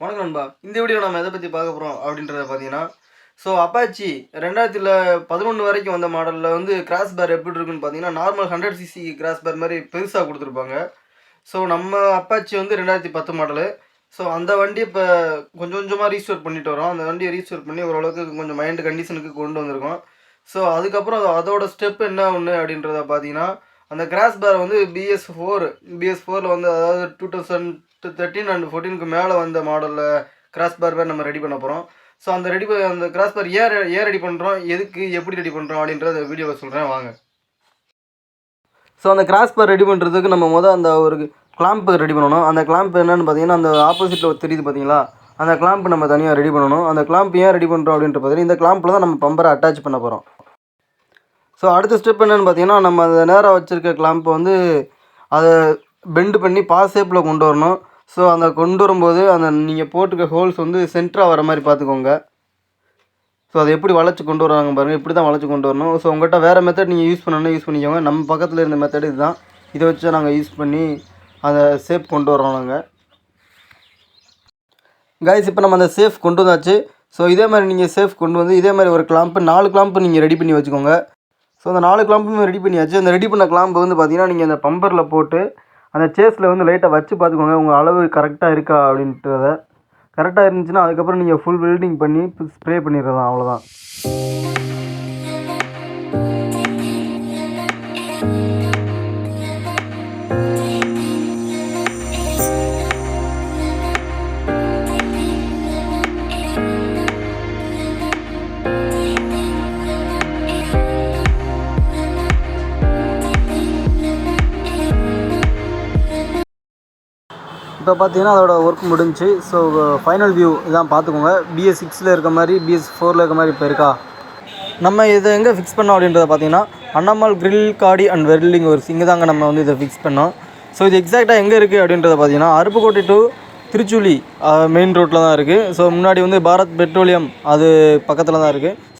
வணக்கம் நண்பா. இந்த வீடியோ நம்ம எதை பற்றி பார்க்க போகிறோம் அப்படின்றத பார்த்தீங்கன்னா, அப்பாச்சி 2011 வரைக்கும் வந்த மாடலில் வந்து கிராஸ் பேர் எப்படி இருக்குன்னு பார்த்தீங்கன்னா, நார்மல் 100 சிசி கிராஸ் பேர் மாதிரி பெருசாக கொடுத்துருப்பாங்க. நம்ம அப்பாச்சி வந்து 2010 மாடலு. அந்த வண்டியை இப்போ கொஞ்சம் கொஞ்சமாக ரீஸ்டோர் பண்ணிட்டு வரோம். அந்த வண்டியை ரீஸ்டோர் பண்ணி ஓரளவுக்கு கொஞ்சம் மைண்ட் கண்டிஷனுக்கு கொண்டு வந்திருக்கோம். அதுக்கப்புறம் அதோட ஸ்டெப் என்ன ஒன்று அப்படின்றத பார்த்தீங்கன்னா, அந்த கிராஸ் பேரை வந்து பிஎஸ்4ல் வந்து அதாவது 2013 அண்ட் 14க்கு மேலே வந்த மாடலில் கிராஸ் பேர் நம்ம ரெடி பண்ண போகிறோம். அந்த கிராஸ் பேர் ஏன் ரெடி பண்ணுறோம், எதுக்கு, எப்படி ரெடி பண்ணுறோம் அப்படின்றத வீடியோவில் சொல்கிறேன் வாங்க. அந்த கிராஸ் பேர் ரெடி பண்ணுறதுக்கு நம்ம அந்த ஒரு கிளாம்ப் ரெடி பண்ணணும். அந்த கிளாம்ப் என்னென்னு பார்த்தீங்கன்னா, அந்த ஆப்போசிட்டில் தெரியுது பார்த்தீங்களா, அந்த கிளாம்ப் நம்ம தனியாக ரெடி பண்ணணும். அந்த கிளாம்ப் ஏன் ரெடி பண்ணுறோம் அப்படின்ற பார்த்தீங்கன்னா, இந்த கிளாம்பில் தான் நம்ம பம்பரை அட்டாச் பண்ண போகிறோம். அடுத்த ஸ்டெப் என்னென்னு பார்த்தீங்கன்னா, நம்ம அந்த நேராக வச்சுருக்க கிளாம்பை வந்து அதை பெண்டு பண்ணி பாஸ் ஷேப்பில் கொண்டு வரணும். அந்த கொண்டு வரும்போது அந்த நீங்கள் போட்டுக்க ஹோல்ஸ் வந்து சென்டராக வர மாதிரி பார்த்துக்கோங்க. அதை எப்படி வளைச்சி கொண்டு வராங்க பாருங்கள், இப்படி தான் வளைச்சி கொண்டு வரணும். உங்கள்கிட்ட வேறு மெத்தட் நீங்கள் யூஸ் பண்ணணும்னா யூஸ் பண்ணிக்கோங்க. நம்ம பக்கத்தில் இருந்த மெத்தட் இதுதான். இதை வச்சு நாங்கள் யூஸ் பண்ணி அந்த ஷேப் கொண்டு வரோம் நாங்கள். கைஸ், இப்போ நம்ம அந்த சேஃப் கொண்டு வந்தாச்சு. இதே மாதிரி நீங்கள் சேஃப் கொண்டு வந்து இதே மாதிரி ஒரு கிளாம்பு 4 கிளாம்பு நீங்கள் ரெடி பண்ணி வச்சுக்கோங்க. அந்த 4 கிளாம்புமே ரெடி பண்ணியாச்சு. அந்த ரெடி பண்ண கிளாம்பு வந்து பார்த்தீங்கன்னா, நீங்கள் அந்த பம்பரில் போட்டு அந்த சேஸில் வந்து லைட்டாக வச்சு பார்த்துக்கோங்க, உங்கள் அளவு கரெக்டாக இருக்கா அப்படின்றத. கரெக்டாக இருந்துச்சுன்னா அதுக்கப்புறம் நீங்கள் ஃபுல் வெல்டிங் பண்ணி ஸ்ப்ரே பண்ணிடுறதான், அவ்வளோதான். இப்போ பார்த்தீங்கன்னா அதோட ஒர்க் முடிஞ்சு. ஃபைனல் வியூ இதான் பார்த்துக்கோங்க. BS6ல் இருக்க மாதிரி BS4ல் இருக்க மாதிரி இப்போ இருக்கா. நம்ம இதை எங்கே ஃபிக்ஸ் பண்ணோம் அப்படின்றத பார்த்தீங்கன்னா, அண்ணாமலை கிரில் காடி அண்ட் வெல்டிங் ஒர்க்ஸ் இங்கே தாங்க நம்ம வந்து இதை ஃபிக்ஸ் பண்ணோம். இது எக்ஸாக்டாக எங்கே இருக்குது அப்படின்றத பார்த்தீங்கன்னா, அருப்புக்கோட்டை டு திருச்சுழி மெயின் ரோட்டில் தான் இருக்குது. முன்னாடி வந்து பாரத் பெட்ரோலியம் அது பக்கத்தில் தான் இருக்குது.